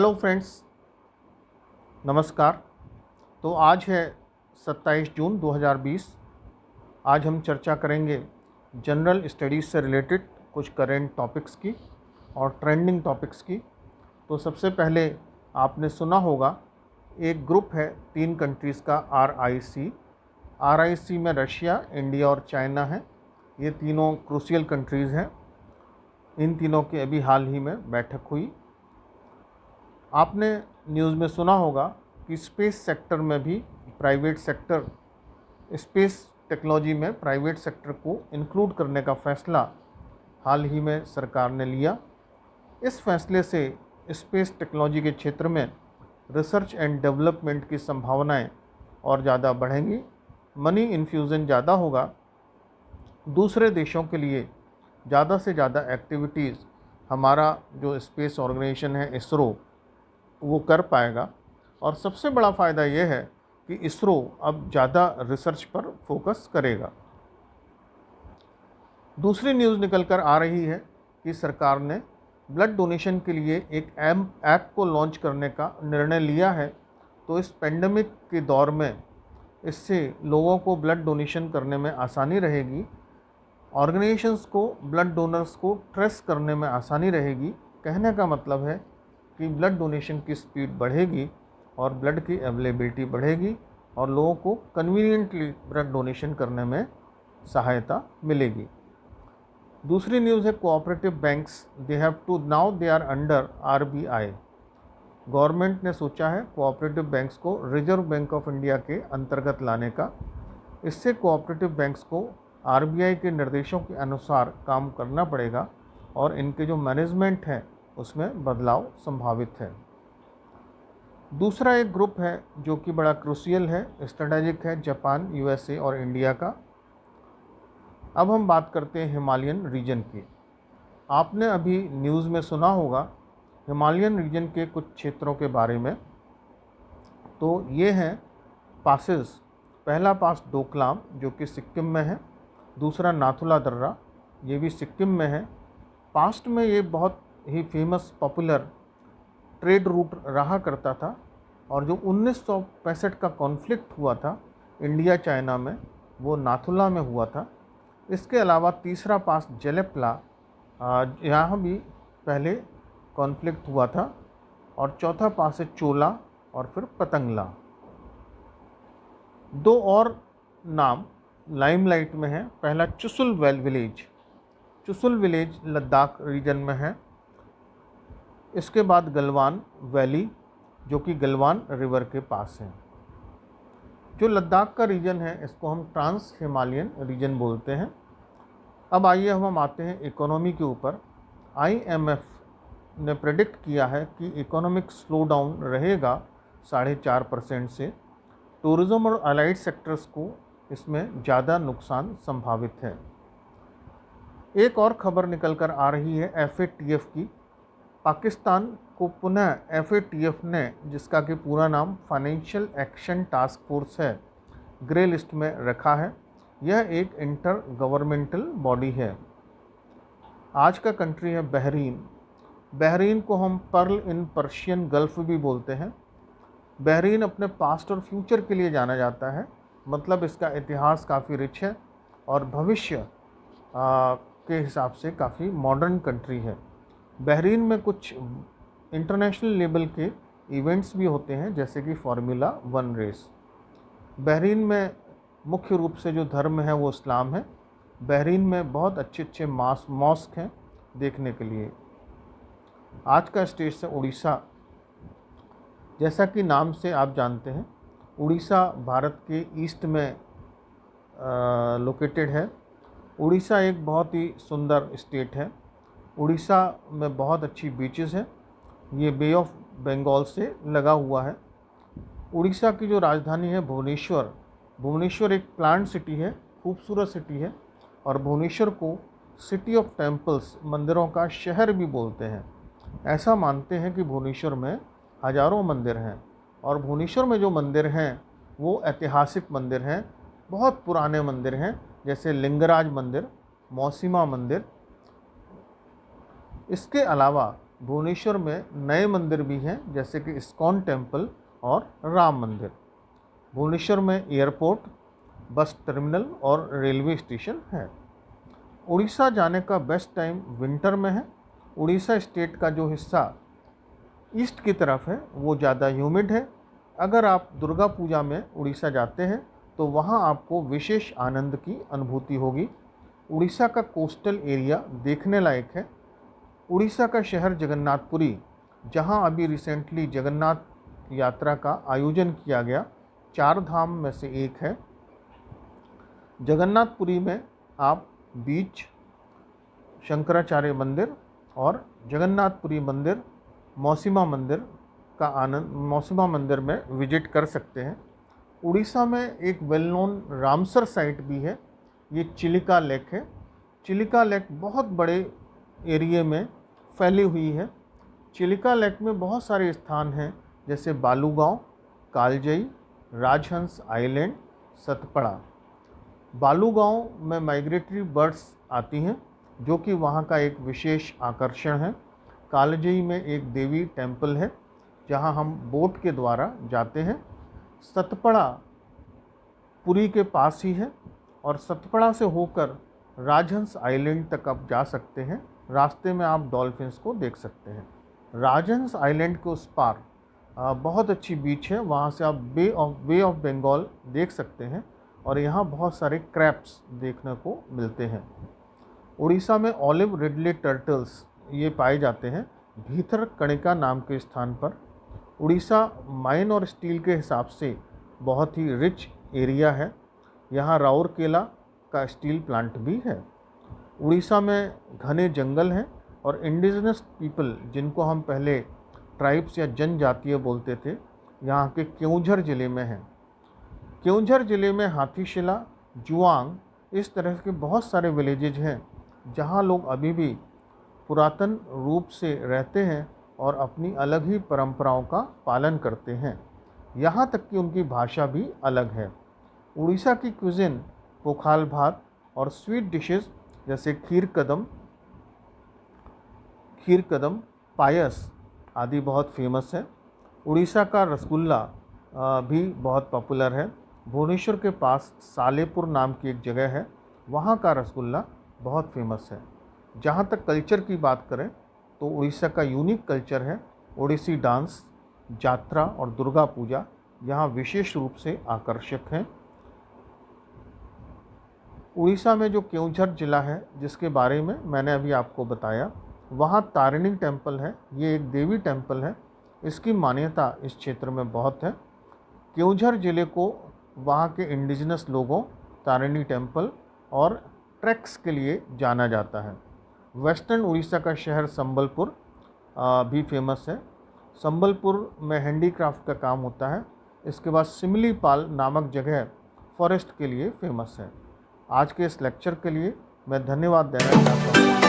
Hello friends, नमस्कार। तो आज है 27 जून 2020। आज हम चर्चा करेंगे जनरल स्टडीज़ से रिलेटेड कुछ करेंट टॉपिक्स की और ट्रेंडिंग टॉपिक्स की। तो सबसे पहले आपने सुना होगा, एक ग्रुप है 3 कंट्रीज़ का, RIC में रशिया, इंडिया और चाइना है। ये तीनों क्रूशियल कंट्रीज़ हैं। इन तीनों की अभी हाल ही में बैठक हुई। आपने न्यूज़ में सुना होगा कि स्पेस सेक्टर में भी प्राइवेट सेक्टर, स्पेस टेक्नोलॉजी में प्राइवेट सेक्टर को इंक्लूड करने का फ़ैसला हाल ही में सरकार ने लिया। इस फैसले से स्पेस टेक्नोलॉजी के क्षेत्र में रिसर्च एंड डेवलपमेंट की संभावनाएं और ज़्यादा बढ़ेंगी, मनी इन्फ्यूज़न ज़्यादा होगा, दूसरे देशों के लिए ज़्यादा से ज़्यादा एक्टिविटीज़ हमारा जो स्पेस ऑर्गेनाइजेशन है इसरो वो कर पाएगा। और सबसे बड़ा फ़ायदा ये है कि इसरो अब ज़्यादा रिसर्च पर फोकस करेगा। दूसरी न्यूज़ निकल कर आ रही है कि सरकार ने ब्लड डोनेशन के लिए एक ऐप को लॉन्च करने का निर्णय लिया है। तो इस पेंडेमिक के दौर में इससे लोगों को ब्लड डोनेशन करने में आसानी रहेगी, ऑर्गेनाइजेशंस को ब्लड डोनर्स को ट्रेस करने में आसानी रहेगी। कहने का मतलब है कि ब्लड डोनेशन की स्पीड बढ़ेगी और ब्लड की अवेलेबिलिटी बढ़ेगी और लोगों को कन्वीनियंटली ब्लड डोनेशन करने में सहायता मिलेगी। दूसरी न्यूज़ है cooperative banks, they are under RBI। Government ने सोचा है कोऑपरेटिव बैंक्स को रिजर्व बैंक ऑफ इंडिया के अंतर्गत लाने का। इससे कोऑपरेटिव बैंक्स को RBI के निर्देशों के अनुसार काम करना पड़ेगा और इनके जो मैनेजमेंट है उसमें बदलाव संभावित है। दूसरा एक ग्रुप है जो कि बड़ा क्रूशियल है, स्ट्रेटेजिक है, जापान, USA और इंडिया का। अब हम बात करते हैं हिमालयन रीजन की। आपने अभी न्यूज़ में सुना होगा हिमालयन रीजन के कुछ क्षेत्रों के बारे में। तो ये हैं पासेस। पहला पास डोकलाम जो कि सिक्किम में है, दूसरा नाथुला दर्रा, ये भी सिक्किम में है। पास्ट में ये बहुत ही फेमस पॉपुलर ट्रेड रूट रहा करता था और जो 1965 का कॉन्फ्लिक्ट हुआ था इंडिया चाइना में, वो नाथुला में हुआ था। इसके अलावा तीसरा पास जेलेपला, यहाँ भी पहले कॉन्फ्लिक्ट हुआ था। और चौथा पास है चोला और फिर पतंगला। दो और नाम लाइमलाइट में है। पहला चुसुल विलेज, चुसुल विलेज लद्दाख रीजन में है। इसके बाद गलवान वैली जो कि गलवान रिवर के पास है। जो लद्दाख का रीजन है इसको हम ट्रांस हिमालयन रीजन बोलते हैं। अब आइए हम आते हैं इकोनॉमी के ऊपर। IMF ने प्रेडिक्ट किया है कि इकोनॉमिक स्लो डाउन रहेगा 4.5% से। टूरिज़्म और अलाइड सेक्टर्स को इसमें ज़्यादा नुकसान संभावित है। एक और खबर निकल कर आ रही है FATF की। पाकिस्तान को पुनः FATF ने, जिसका कि पूरा नाम फाइनेंशियल एक्शन टास्क फोर्स है, ग्रे लिस्ट में रखा है। यह एक इंटर गवर्नमेंटल बॉडी है। आज का कंट्री है बहरीन। बहरीन को हम पर्ल इन पर्शियन गल्फ भी बोलते हैं। बहरीन अपने पास्ट और फ्यूचर के लिए जाना जाता है, मतलब इसका इतिहास काफ़ी रिच है और भविष्य के हिसाब से काफ़ी मॉडर्न कंट्री है। बहरीन में कुछ इंटरनेशनल लेवल के इवेंट्स भी होते हैं, जैसे कि फार्मूला 1 रेस। बहरीन में मुख्य रूप से जो धर्म है वो इस्लाम है। बहरीन में बहुत अच्छे अच्छे मॉस्क हैं देखने के लिए। आज का स्टेट है उड़ीसा। जैसा कि नाम से आप जानते हैं, उड़ीसा भारत के ईस्ट में लोकेटेड है। उड़ीसा एक बहुत ही सुंदर स्टेट है। उड़ीसा में बहुत अच्छी बीचेस हैं। ये बे ऑफ बंगाल से लगा हुआ है। उड़ीसा की जो राजधानी है भुवनेश्वर, भुवनेश्वर एक प्लांट सिटी है, खूबसूरत सिटी है। और भुवनेश्वर को सिटी ऑफ टेम्पल्स, मंदिरों का शहर भी बोलते हैं। ऐसा मानते हैं कि भुवनेश्वर में हजारों मंदिर हैं और भुवनेश्वर में जो मंदिर हैं वो ऐतिहासिक मंदिर हैं, बहुत पुराने मंदिर हैं, जैसे लिंगराज मंदिर, मौसीमा मंदिर। इसके अलावा भुवनेश्वर में नए मंदिर भी हैं, जैसे कि इस्कॉन टेम्पल और राम मंदिर। भुवनेश्वर में एयरपोर्ट, बस टर्मिनल और रेलवे स्टेशन है। उड़ीसा जाने का बेस्ट टाइम विंटर में है। उड़ीसा स्टेट का जो हिस्सा ईस्ट की तरफ है वो ज़्यादा ह्यूमिड है। अगर आप दुर्गा पूजा में उड़ीसा जाते हैं तो वहाँ आपको विशेष आनंद की अनुभूति होगी। उड़ीसा का कोस्टल एरिया देखने लायक है। उड़ीसा का शहर जगन्नाथपुरी, जहाँ अभी रिसेंटली जगन्नाथ यात्रा का आयोजन किया गया, 4 धाम में से एक है। जगन्नाथपुरी में आप बीच, शंकराचार्य मंदिर और जगन्नाथपुरी मंदिर, मौसीमा मंदिर का आनंद मौसीमा मंदिर में विजिट कर सकते हैं। उड़ीसा में एक वेल नोन रामसर साइट भी है, ये चिलिका लेक है। चिलिका लेक बहुत बड़े एरिया में फैली हुई है। चिलिका लेक में बहुत सारे स्थान हैं, जैसे बालूगांव, कालजई, राजहंस आइलैंड, सतपड़ा। बालूगांव में माइग्रेटरी बर्ड्स आती हैं, जो कि वहाँ का एक विशेष आकर्षण है। कालजई में एक देवी टेम्पल है, जहाँ हम बोट के द्वारा जाते हैं। सतपड़ा पुरी के पास ही है और सतपड़ा से होकर राजहंस आइलैंड तक आप जा सकते हैं। रास्ते में आप डॉल्फिन्स को देख सकते हैं। राजहंस आइलैंड के उस पार बहुत अच्छी बीच है, वहाँ से आप बे ऑफ बंगाल देख सकते हैं और यहाँ बहुत सारे क्रैब्स देखने को मिलते हैं। उड़ीसा में ऑलिव रिडले टर्टल्स ये पाए जाते हैं भीतर कणिका नाम के स्थान पर। उड़ीसा माइन और स्टील के हिसाब से बहुत ही रिच एरिया है। यहाँ राउरकेला का स्टील प्लांट भी है। उड़ीसा में घने जंगल हैं और इंडिजिनस पीपल, जिनको हम पहले ट्राइब्स या जनजातीय बोलते थे, यहाँ के केओंझर ज़िले में हैं। केओंझर ज़िले में हाथीशिला, जुआंग, इस तरह के बहुत सारे विलेजेज हैं जहाँ लोग अभी भी पुरातन रूप से रहते हैं और अपनी अलग ही परंपराओं का पालन करते हैं। यहाँ तक कि उनकी भाषा भी अलग है। उड़ीसा की क्विज़िन पोखाल भात और स्वीट डिशेस जैसे खीर कदम, पायस आदि बहुत फेमस है। उड़ीसा का रसगुल्ला भी बहुत पॉपुलर है। भुवनेश्वर के पास सालेपुर नाम की एक जगह है, वहाँ का रसगुल्ला बहुत फेमस है। जहाँ तक कल्चर की बात करें तो उड़ीसा का यूनिक कल्चर है। ओडिसी डांस, जात्रा और दुर्गा पूजा यहाँ विशेष रूप से आकर्षक हैं। उड़ीसा में जो केओंझर ज़िला है, जिसके बारे में मैंने अभी आपको बताया, वहाँ तारिणी टेम्पल है। ये एक देवी टेम्पल है। इसकी मान्यता इस क्षेत्र में बहुत है। केओंझर ज़िले को वहाँ के इंडिजिनस लोगों, तारिणी टेम्पल और ट्रैक्स के लिए जाना जाता है। वेस्टर्न उड़ीसा का शहर संबलपुर भी फेमस है। संबलपुर में हैंडीक्राफ्ट का काम होता है। इसके बाद सिमलीपाल नामक जगह फॉरेस्ट के लिए फेमस है। आज के इस लेक्चर के लिए मैं धन्यवाद देना चाहता हूँ।